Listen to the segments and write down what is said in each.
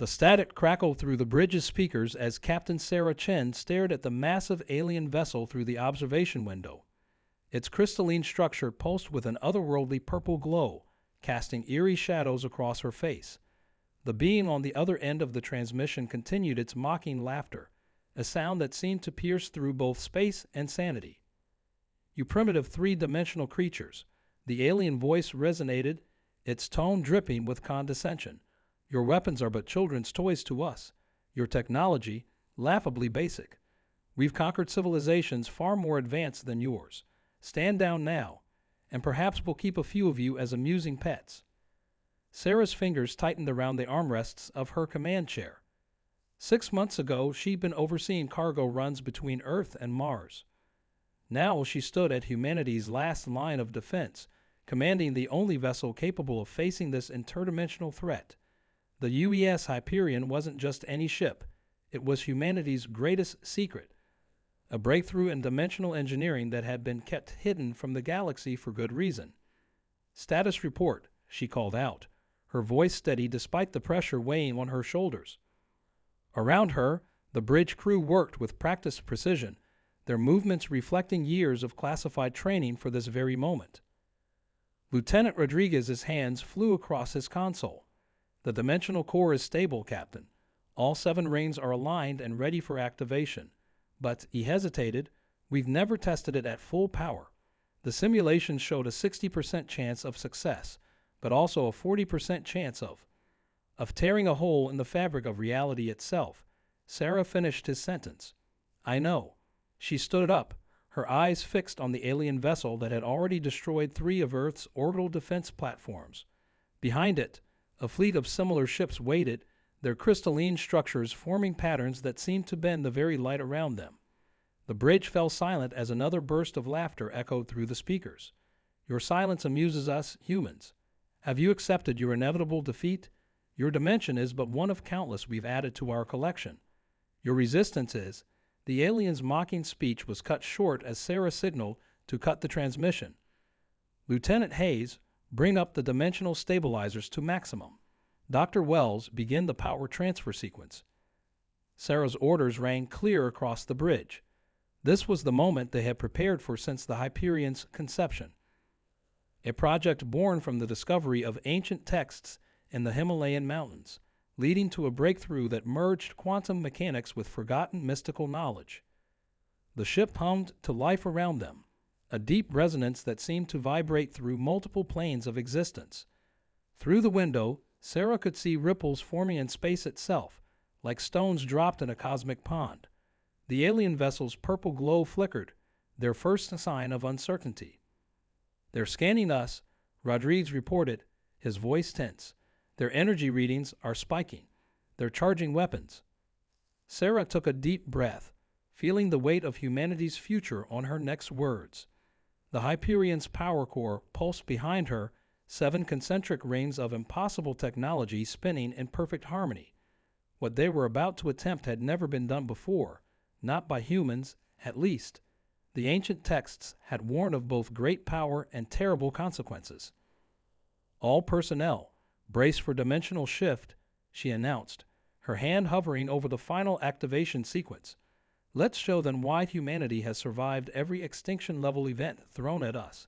The static crackled through the bridge's speakers as Captain Sarah Chen stared at the massive alien vessel through the observation window. Its crystalline structure pulsed with an otherworldly purple glow, casting eerie shadows across her face. The being on the other end of the transmission continued its mocking laughter, a sound that seemed to pierce through both space and sanity. "You primitive three-dimensional creatures," the alien voice resonated, its tone dripping with condescension. "Your weapons are but children's toys to us. Your technology, laughably basic. We've conquered civilizations far more advanced than yours. Stand down now, and perhaps we'll keep a few of you as amusing pets." Sarah's fingers tightened around the armrests of her command chair. 6 months ago, she'd been overseeing cargo runs between Earth and Mars. Now she stood at humanity's last line of defense, commanding the only vessel capable of facing this interdimensional threat. The UES Hyperion wasn't just any ship. It was humanity's greatest secret, a breakthrough in dimensional engineering that had been kept hidden from the galaxy for good reason. "Status report," she called out, her voice steady despite the pressure weighing on her shoulders. Around her, the bridge crew worked with practiced precision, their movements reflecting years of classified training for this very moment. Lieutenant Rodriguez's hands flew across his console. "The dimensional core is stable, Captain. All 7 rings are aligned and ready for activation. But," he hesitated, "we've never tested it at full power. The simulations showed a 60% chance of success, but also a 40% chance of tearing a hole in the fabric of reality itself." Sarah finished his sentence. "I know." She stood up, her eyes fixed on the alien vessel that had already destroyed 3 of Earth's orbital defense platforms. Behind it, a fleet of similar ships waited, their crystalline structures forming patterns that seemed to bend the very light around them. The bridge fell silent as another burst of laughter echoed through the speakers. "Your silence amuses us, humans. Have you accepted your inevitable defeat? Your dimension is but one of countless we've added to our collection. Your resistance is—" The alien's mocking speech was cut short as Sarah signaled to cut the transmission. "Lieutenant Hayes, bring up the dimensional stabilizers to maximum. Dr. Wells, begin the power transfer sequence." Sarah's orders rang clear across the bridge. This was the moment they had prepared for since the Hyperion's conception. A project born from the discovery of ancient texts in the Himalayan mountains, leading to a breakthrough that merged quantum mechanics with forgotten mystical knowledge. The ship hummed to life around them, a deep resonance that seemed to vibrate through multiple planes of existence. Through the window, Sarah could see ripples forming in space itself, like stones dropped in a cosmic pond. The alien vessel's purple glow flickered, their first sign of uncertainty. "They're scanning us," Rodriguez reported, his voice tense. "Their energy readings are spiking. They're charging weapons." Sarah took a deep breath, feeling the weight of humanity's future on her next words. The Hyperion's power core pulsed behind her, 7 concentric rings of impossible technology spinning in perfect harmony. What they were about to attempt had never been done before, not by humans, at least. The ancient texts had warned of both great power and terrible consequences. "All personnel, brace for dimensional shift," she announced, her hand hovering over the final activation sequence. "Let's show them why humanity has survived every extinction-level event thrown at us.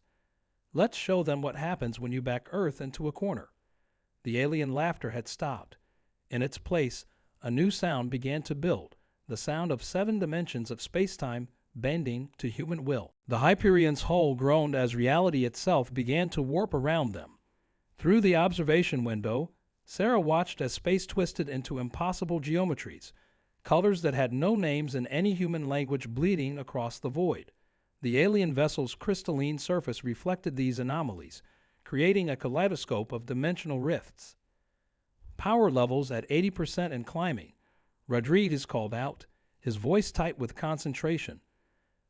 Let's show them what happens when you back Earth into a corner." The alien laughter had stopped. In its place, a new sound began to build, the sound of 7 dimensions of space-time bending to human will. The Hyperion's hull groaned as reality itself began to warp around them. Through the observation window, Sarah watched as space twisted into impossible geometries, colors that had no names in any human language bleeding across the void. The alien vessel's crystalline surface reflected these anomalies, creating a kaleidoscope of dimensional rifts. "Power levels at 80% and climbing," Rodriguez called out, his voice tight with concentration.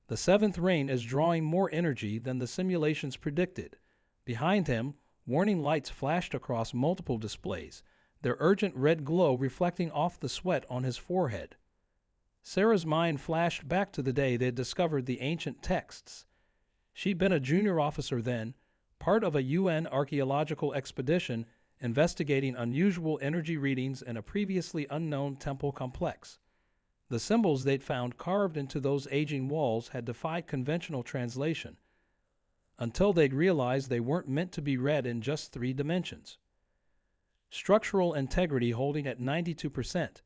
"The 7th ring is drawing more energy than the simulations predicted." Behind him, warning lights flashed across multiple displays, their urgent red glow reflecting off the sweat on his forehead. Sarah's mind flashed back to the day they had discovered the ancient texts. She'd been a junior officer then, part of a UN archaeological expedition investigating unusual energy readings in a previously unknown temple complex. The symbols they'd found carved into those aging walls had defied conventional translation, until they'd realized they weren't meant to be read in just 3 dimensions. Structural integrity holding at 92%,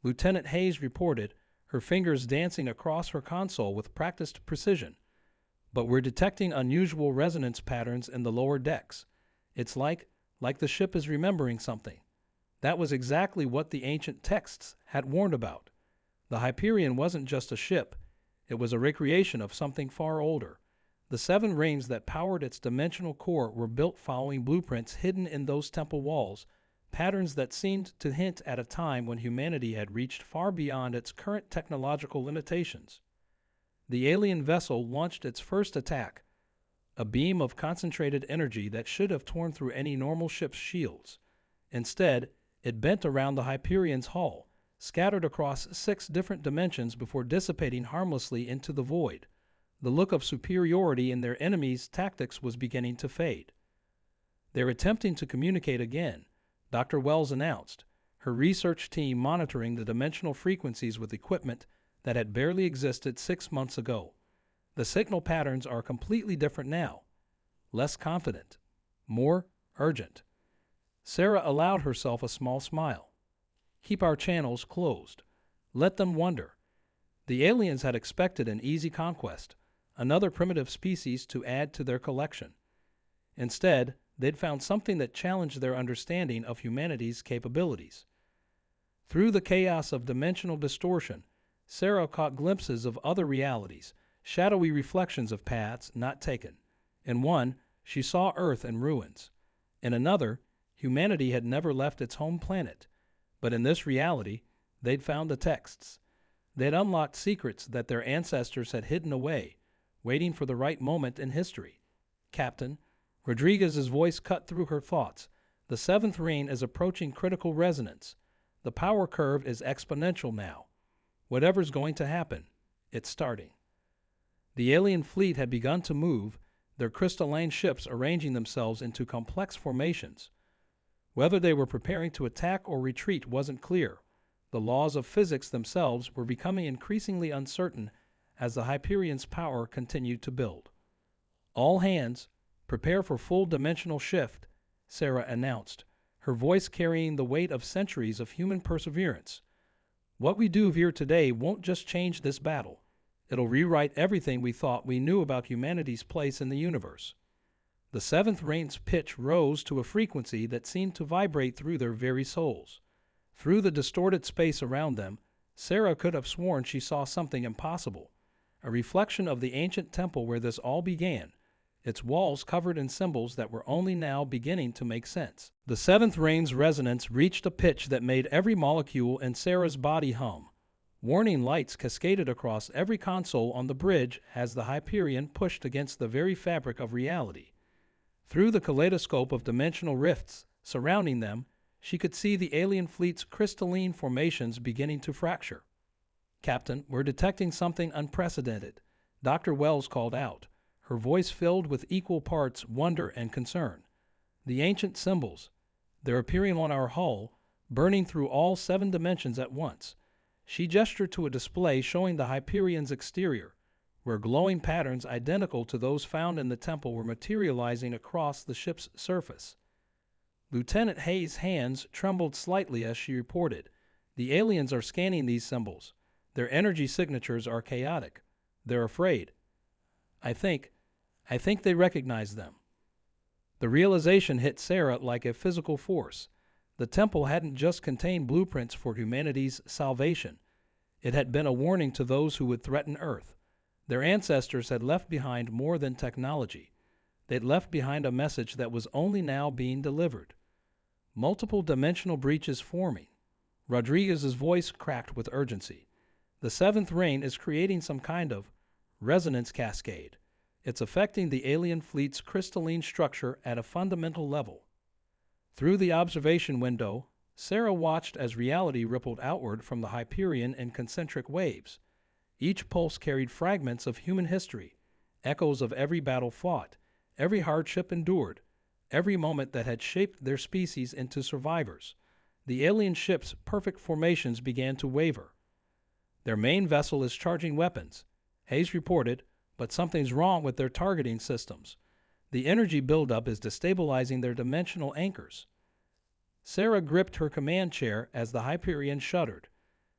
Lieutenant Hayes reported, her fingers dancing across her console with practiced precision. But we're detecting unusual resonance patterns in the lower decks. It's like the ship is remembering something. That was exactly what the ancient texts had warned about. The Hyperion wasn't just a ship, it was a recreation of something far older. The 7 rings that powered its dimensional core were built following blueprints hidden in those temple walls, patterns that seemed to hint at a time when humanity had reached far beyond its current technological limitations. The alien vessel launched its first attack, a beam of concentrated energy that should have torn through any normal ship's shields. Instead, it bent around the Hyperion's hull, scattered across 6 different dimensions before dissipating harmlessly into the void. The look of superiority in their enemy's tactics was beginning to fade. "They're attempting to communicate again," Dr. Wells announced, her research team monitoring the dimensional frequencies with equipment that had barely existed 6 months ago. The signal patterns are completely different now. Less confident. More urgent. Sarah allowed herself a small smile. "Keep our channels closed. Let them wonder." The aliens had expected an easy conquest, another primitive species to add to their collection. Instead, they'd found something that challenged their understanding of humanity's capabilities. Through the chaos of dimensional distortion, Sarah caught glimpses of other realities, shadowy reflections of paths not taken. In one, she saw Earth in ruins. In another, humanity had never left its home planet. But in this reality, they'd found the texts. They'd unlocked secrets that their ancestors had hidden away, waiting for the right moment in history. "Captain," Rodriguez's voice cut through her thoughts, "the 7th ring is approaching critical resonance. The power curve is exponential now. Whatever's going to happen, it's starting." The alien fleet had begun to move, their crystalline ships arranging themselves into complex formations. Whether they were preparing to attack or retreat wasn't clear. The laws of physics themselves were becoming increasingly uncertain as the Hyperion's power continued to build. "All hands, prepare for full dimensional shift," Sarah announced, her voice carrying the weight of centuries of human perseverance. "What we do here today won't just change this battle. It'll rewrite everything we thought we knew about humanity's place in the universe." The 7th ring's pitch rose to a frequency that seemed to vibrate through their very souls. Through the distorted space around them, Sarah could have sworn she saw something impossible, a reflection of the ancient temple where this all began, its walls covered in symbols that were only now beginning to make sense. The 7th ring's resonance reached a pitch that made every molecule in Sarah's body hum. Warning lights cascaded across every console on the bridge as the Hyperion pushed against the very fabric of reality. Through the kaleidoscope of dimensional rifts surrounding them, she could see the alien fleet's crystalline formations beginning to fracture. "Captain, we're detecting something unprecedented," Dr. Wells called out, her voice filled with equal parts wonder and concern. "The ancient symbols, they're appearing on our hull, burning through all 7 dimensions at once." She gestured to a display showing the Hyperion's exterior, where glowing patterns identical to those found in the temple were materializing across the ship's surface. Lieutenant Hayes' hands trembled slightly as she reported, "The aliens are scanning these symbols. Their energy signatures are chaotic. They're afraid. I think they recognize them." The realization hit Sarah like a physical force. The temple hadn't just contained blueprints for humanity's salvation. It had been a warning to those who would threaten Earth. Their ancestors had left behind more than technology. They'd left behind a message that was only now being delivered. Multiple dimensional breaches forming. Rodriguez's voice cracked with urgency. "The 7th ring is creating some kind of resonance cascade. It's affecting the alien fleet's crystalline structure at a fundamental level." Through the observation window, Sarah watched as reality rippled outward from the Hyperion in concentric waves. Each pulse carried fragments of human history, echoes of every battle fought, every hardship endured, every moment that had shaped their species into survivors. The alien ship's perfect formations began to waver. Their main vessel is charging weapons, Hayes reported, but something's wrong with their targeting systems. The energy buildup is destabilizing their dimensional anchors. Sarah gripped her command chair as the Hyperion shuddered.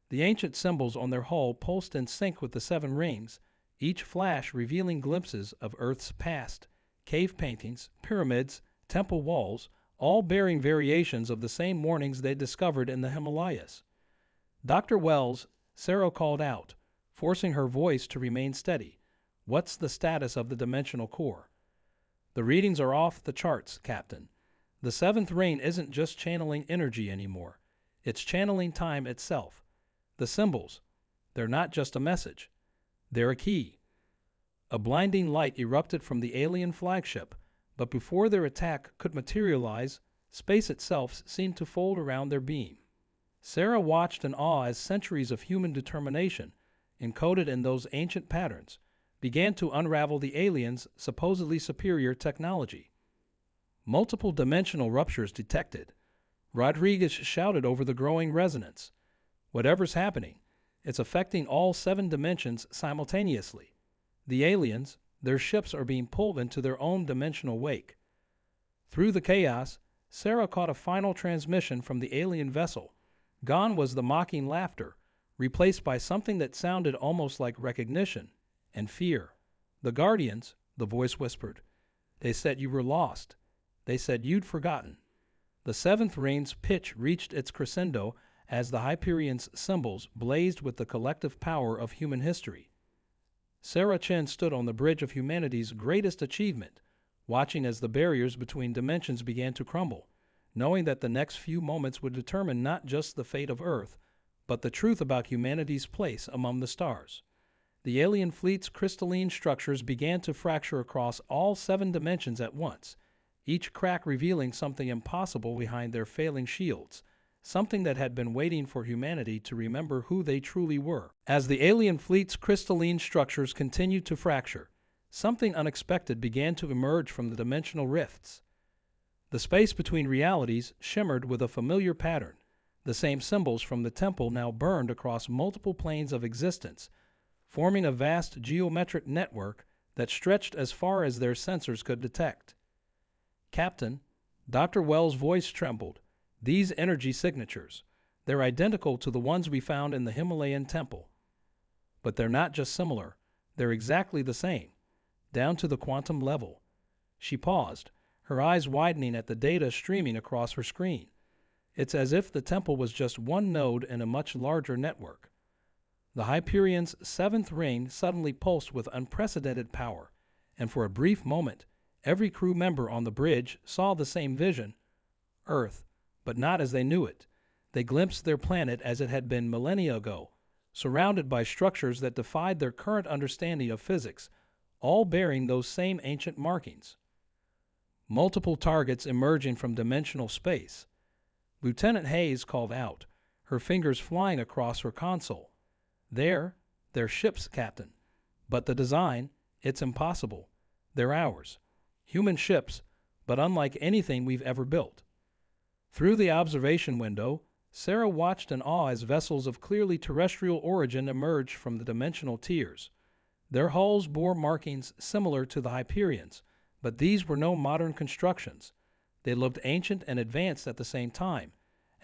The ancient symbols on their hull pulsed in sync with the seven rings, each flash revealing glimpses of Earth's past, cave paintings, pyramids, temple walls, all bearing variations of the same mornings they discovered in the Himalayas. "Dr. Wells," Sarah called out, forcing her voice to remain steady. "What's the status of the dimensional core?" "The readings are off the charts, Captain. The seventh ring isn't just channeling energy anymore. It's channeling time itself. The symbols, they're not just a message. They're a key." A blinding light erupted from the alien flagship, but before their attack could materialize, space itself seemed to fold around their beam. Sarah watched in awe as centuries of human determination, encoded in those ancient patterns, began to unravel the aliens' supposedly superior technology. Multiple dimensional ruptures detected. Rodriguez shouted over the growing resonance. "Whatever's happening, it's affecting all 7 dimensions simultaneously. The aliens, their ships are being pulled into their own dimensional wake." Through the chaos, Sarah caught a final transmission from the alien vessel. Gone was the mocking laughter, replaced by something that sounded almost like recognition and fear. "The Guardians," the voice whispered. "They said you were lost. They said you'd forgotten." The seventh ring's pitch reached its crescendo as the Hyperion's symbols blazed with the collective power of human history. Sarah Chen stood on the bridge of humanity's greatest achievement, watching as the barriers between dimensions began to crumble, knowing that the next few moments would determine not just the fate of Earth, but the truth about humanity's place among the stars. The alien fleet's crystalline structures began to fracture across all 7 dimensions at once, each crack revealing something impossible behind their failing shields, something that had been waiting for humanity to remember who they truly were. As the alien fleet's crystalline structures continued to fracture, something unexpected began to emerge from the dimensional rifts. The space between realities shimmered with a familiar pattern. The same symbols from the temple now burned across multiple planes of existence, forming a vast geometric network that stretched as far as their sensors could detect. "Captain," Dr. Wells' voice trembled. "These energy signatures, they're identical to the ones we found in the Himalayan temple. But they're not just similar, they're exactly the same, down to the quantum level." She paused, her eyes widening at the data streaming across her screen. It's as if the temple was just one node in a much larger network. The Hyperion's 7th ring suddenly pulsed with unprecedented power, and for a brief moment, every crew member on the bridge saw the same vision: Earth, but not as they knew it. They glimpsed their planet as it had been millennia ago, surrounded by structures that defied their current understanding of physics, all bearing those same ancient markings. Multiple targets emerging from dimensional space. Lieutenant Hayes called out, her fingers flying across her console. "They're ships, Captain. But the design, it's impossible. They're ours. Human ships, but unlike anything we've ever built." Through the observation window, Sarah watched in awe as vessels of clearly terrestrial origin emerged from the dimensional tiers. Their hulls bore markings similar to the Hyperion's, but these were no modern constructions. They looked ancient and advanced at the same time,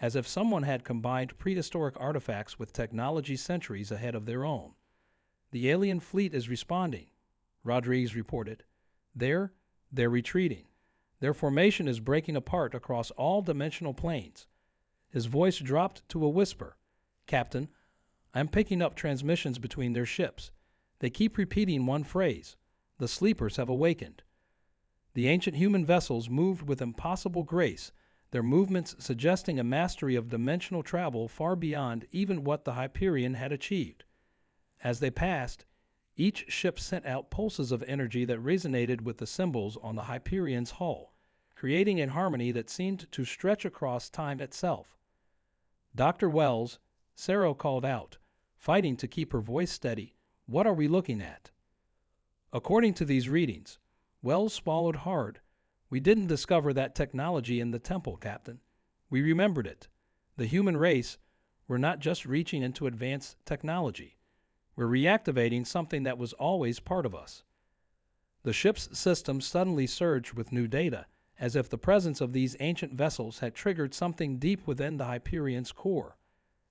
as if someone had combined prehistoric artifacts with technology centuries ahead of their own. "The alien fleet is responding," Rodriguez reported. They're retreating. Their formation is breaking apart across all dimensional planes." His voice dropped to a whisper. "Captain, I'm picking up transmissions between their ships. They keep repeating one phrase: 'The sleepers have awakened.'" The ancient human vessels moved with impossible grace, their movements suggesting a mastery of dimensional travel far beyond even what the Hyperion had achieved. As they passed, each ship sent out pulses of energy that resonated with the symbols on the Hyperion's hull, creating a harmony that seemed to stretch across time itself. "Dr. Wells," Sarah called out, fighting to keep her voice steady, "what are we looking at?" "According to these readings," Wells swallowed hard, We didn't discover that technology in the temple, Captain. We remembered it. The human race, we're not just reaching into advanced technology. We're reactivating something that was always part of us. The ship's system suddenly surged with new data, as if the presence of these ancient vessels had triggered something deep within the Hyperion's core.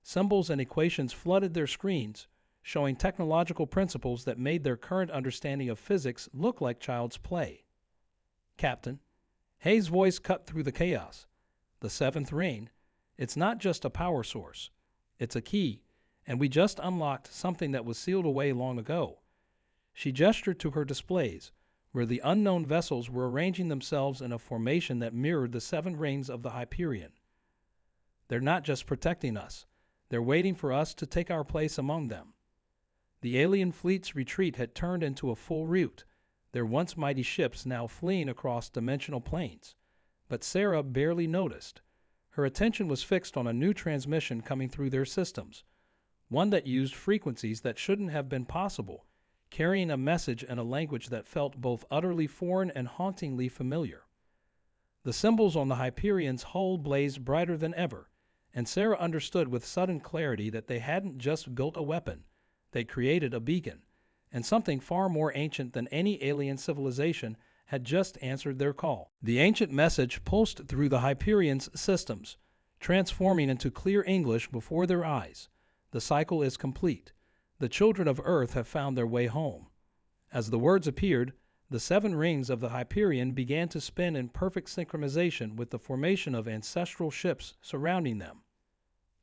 Symbols and equations flooded their screens, showing technological principles that made their current understanding of physics look like child's play. Captain, Hayes' voice cut through the chaos. The seventh ring, it's not just a power source. It's a key, and we just unlocked something that was sealed away long ago. She gestured to her displays, where the unknown vessels were arranging themselves in a formation that mirrored the seven rings of the Hyperion. They're not just protecting us. They're waiting for us to take our place among them. The alien fleet's retreat had turned into a full rout, their once mighty ships now fleeing across dimensional planes. But Sarah barely noticed. Her attention was fixed on a new transmission coming through their systems, one that used frequencies that shouldn't have been possible, carrying a message in a language that felt both utterly foreign and hauntingly familiar. The symbols on the Hyperion's hull blazed brighter than ever, and Sarah understood with sudden clarity that they hadn't just built a weapon, they'd created a beacon, and something far more ancient than any alien civilization had just answered their call. The ancient message pulsed through the Hyperion's systems, transforming into clear English before their eyes. The cycle is complete. The children of Earth have found their way home. As the words appeared, the seven rings of the Hyperion began to spin in perfect synchronization with the formation of ancestral ships surrounding them.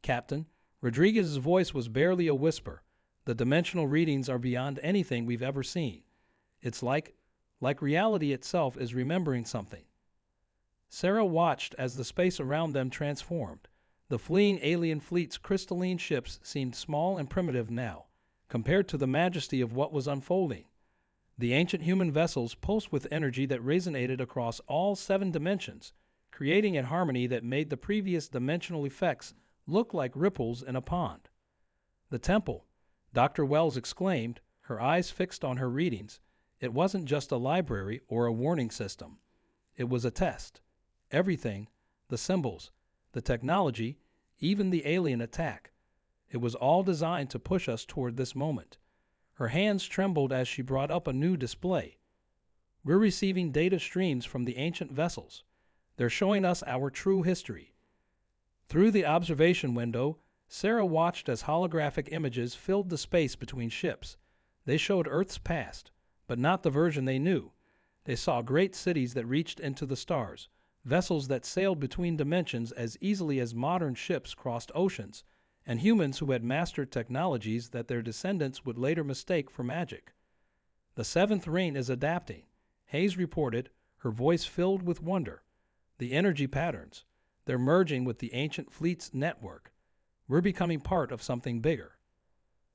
Captain, Rodriguez's voice was barely a whisper. The dimensional readings are beyond anything we've ever seen. It's like reality itself is remembering something. Sarah watched as the space around them transformed. The fleeing alien fleet's crystalline ships seemed small and primitive now, compared to the majesty of what was unfolding. The ancient human vessels pulsed with energy that resonated across all seven dimensions, creating a harmony that made the previous dimensional effects look like ripples in a pond. The temple, Dr. Wells exclaimed, her eyes fixed on her readings. It wasn't just a library or a warning system. It was a test. Everything, the symbols, the technology, even the alien attack. It was all designed to push us toward this moment. Her hands trembled as she brought up a new display. We're receiving data streams from the ancient vessels. They're showing us our true history. Through the observation window, Sarah watched as holographic images filled the space between ships. They showed Earth's past, but not the version they knew. They saw great cities that reached into the stars, vessels that sailed between dimensions as easily as modern ships crossed oceans, and humans who had mastered technologies that their descendants would later mistake for magic. The seventh ring is adapting, Hayes reported, her voice filled with wonder. The energy patterns, they're merging with the ancient fleet's network. We're becoming part of something bigger.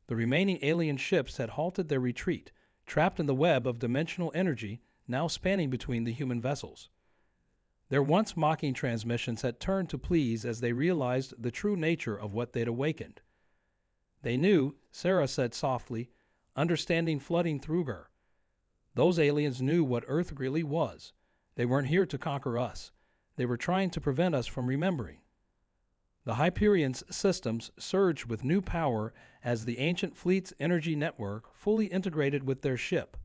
The remaining alien ships had halted their retreat, trapped in the web of dimensional energy now spanning between the human vessels. Their once mocking transmissions had turned to pleas as they realized the true nature of what they'd awakened. They knew, Sarah said softly, understanding flooding through her. Those aliens knew what Earth really was. They weren't here to conquer us. They were trying to prevent us from remembering. The Hyperion's systems surged with new power as the ancient fleet's energy network fully integrated with their ship.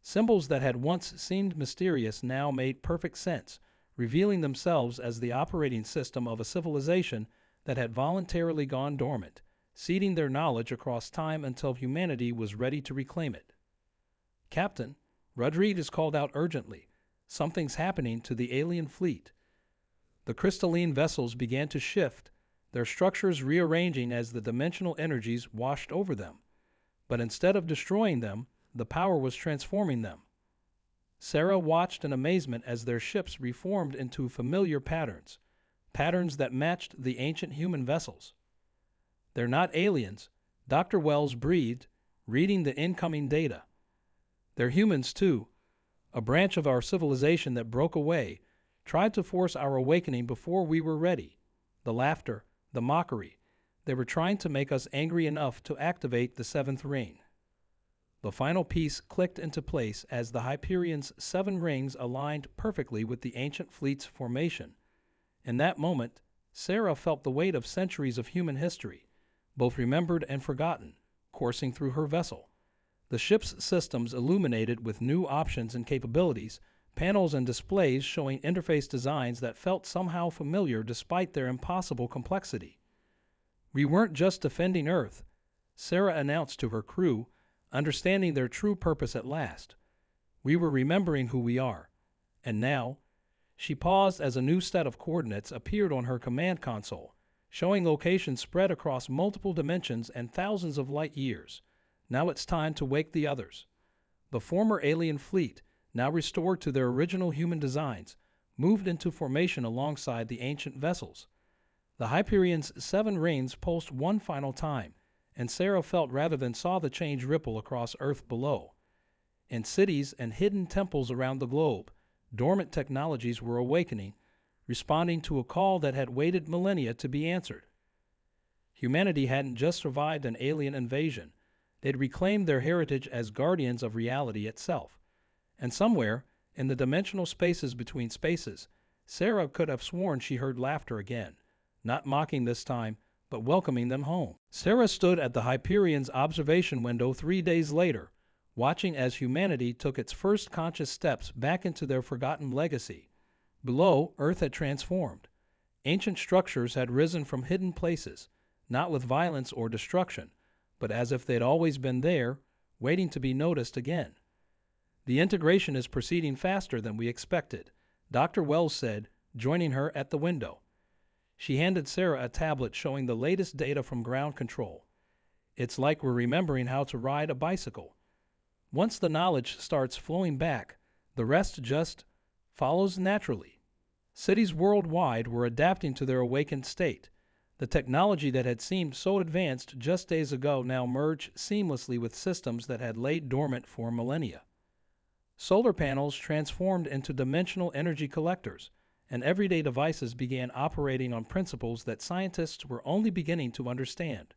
Symbols that had once seemed mysterious now made perfect sense, revealing themselves as the operating system of a civilization that had voluntarily gone dormant, seeding their knowledge across time until humanity was ready to reclaim it. Captain, Rodriguez called out urgently. Something's happening to the alien fleet. The crystalline vessels began to shift, their structures rearranging as the dimensional energies washed over them. But instead of destroying them, the power was transforming them. Sarah watched in amazement as their ships reformed into familiar patterns, patterns that matched the ancient human vessels. They're not aliens, Dr. Wells breathed, reading the incoming data. They're humans too, a branch of our civilization that broke away, tried to force our awakening before we were ready. The laughter, the mockery, they were trying to make us angry enough to activate the seventh ring. The final piece clicked into place as the Hyperion's 7 rings aligned perfectly with the ancient fleet's formation. In that moment, Sarah felt the weight of centuries of human history, both remembered and forgotten, coursing through her vessel. The ship's systems illuminated with new options and capabilities, panels and displays showing interface designs that felt somehow familiar despite their impossible complexity. "We weren't just defending Earth," Sarah announced to her crew, understanding their true purpose at last. "We were remembering who we are. And now—" She paused as a new set of coordinates appeared on her command console, showing locations spread across multiple dimensions and thousands of light years. "Now it's time to wake the others." The former alien fleet, now restored to their original human designs, moved into formation alongside the ancient vessels. The Hyperion's 7 rings pulsed one final time, and Sarah felt rather than saw the change ripple across Earth below. In cities and hidden temples around the globe, dormant technologies were awakening, responding to a call that had waited millennia to be answered. Humanity hadn't just survived an alien invasion. They'd reclaimed their heritage as guardians of reality itself. And somewhere, in the dimensional spaces between spaces, Sarah could have sworn she heard laughter again, not mocking this time, but welcoming them home. Sarah stood at the Hyperion's observation window 3 days later, watching as humanity took its first conscious steps back into their forgotten legacy. Below, Earth had transformed. Ancient structures had risen from hidden places, not with violence or destruction, but as if they'd always been there, waiting to be noticed again. "The integration is proceeding faster than we expected," Dr. Wells said, joining her at the window. She handed Sarah a tablet showing the latest data from ground control. "It's like we're remembering how to ride a bicycle. Once the knowledge starts flowing back, the rest just follows naturally." Cities worldwide were adapting to their awakened state. The technology that had seemed so advanced just days ago now merged seamlessly with systems that had laid dormant for millennia. Solar panels transformed into dimensional energy collectors, and everyday devices began operating on principles that scientists were only beginning to understand.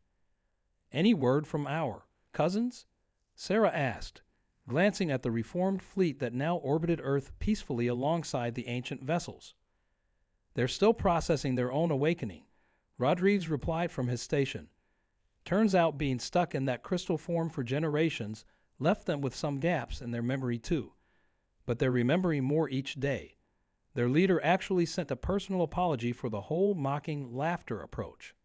"Any word from our cousins?" Sarah asked, glancing at the reformed fleet that now orbited Earth peacefully alongside the ancient vessels. "They're still processing their own awakening," Rodriguez replied from his station. "Turns out being stuck in that crystal form for generations left them with some gaps in their memory too. But they're remembering more each day. Their leader actually sent a personal apology for the whole mocking laughter approach."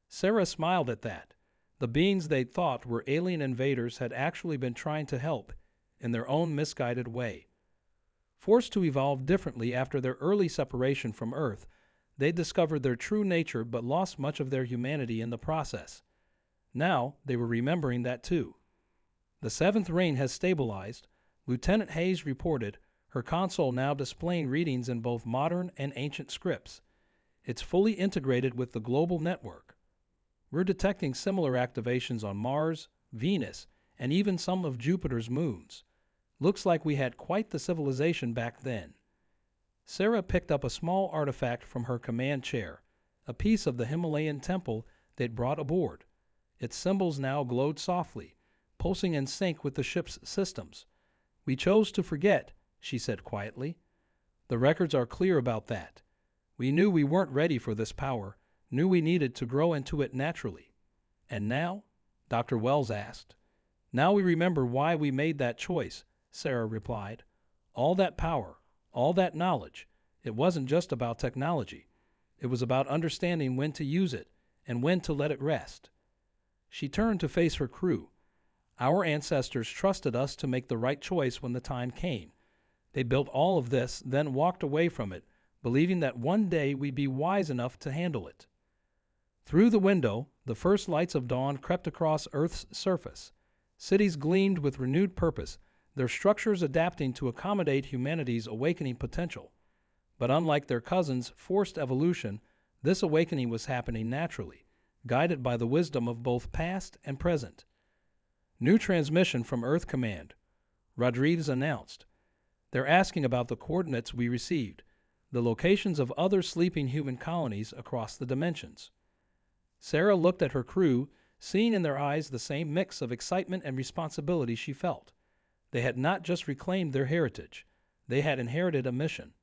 Sarah smiled at that. The beings they thought were alien invaders had actually been trying to help, in their own misguided way. Forced to evolve differently after their early separation from Earth, they discovered their true nature but lost much of their humanity in the process. Now they were remembering that too. "The 7th ring has stabilized," Lieutenant Hayes reported, her console now displaying readings in both modern and ancient scripts. "It's fully integrated with the global network. We're detecting similar activations on Mars, Venus, and even some of Jupiter's moons. Looks like we had quite the civilization back then." Sarah picked up a small artifact from her command chair, a piece of the Himalayan temple they'd brought aboard. Its symbols now glowed softly, pulsing in sync with the ship's systems. "We chose to forget," she said quietly. "The records are clear about that. We knew we weren't ready for this power, knew we needed to grow into it naturally." "And now?" Dr. Wells asked. "Now we remember why we made that choice," Sarah replied. "All that power, all that knowledge, it wasn't just about technology. It was about understanding when to use it and when to let it rest." She turned to face her crew. "Our ancestors trusted us to make the right choice when the time came. They built all of this, then walked away from it, believing that one day we'd be wise enough to handle it." Through the window, the first lights of dawn crept across Earth's surface. Cities gleamed with renewed purpose, their structures adapting to accommodate humanity's awakening potential. But unlike their cousins' forced evolution, this awakening was happening naturally, guided by the wisdom of both past and present. "New transmission from Earth Command," Rodriguez announced. "They're asking about the coordinates we received, the locations of other sleeping human colonies across the dimensions." Sarah looked at her crew, seeing in their eyes the same mix of excitement and responsibility she felt. They had not just reclaimed their heritage, they had inherited a mission.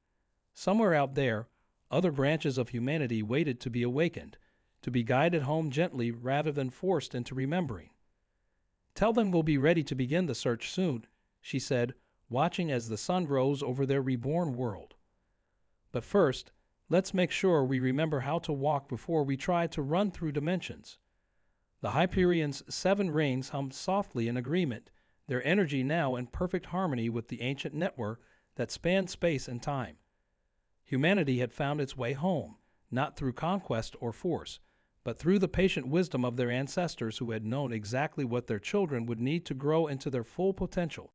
Somewhere out there, other branches of humanity waited to be awakened, to be guided home gently rather than forced into remembering. "Tell them we'll be ready to begin the search soon," she said, watching as the sun rose over their reborn world. "But first, let's make sure we remember how to walk before we try to run through dimensions." The Hyperion's 7 rings hummed softly in agreement, their energy now in perfect harmony with the ancient network that spanned space and time. Humanity had found its way home, not through conquest or force, but through the patient wisdom of their ancestors who had known exactly what their children would need to grow into their full potential.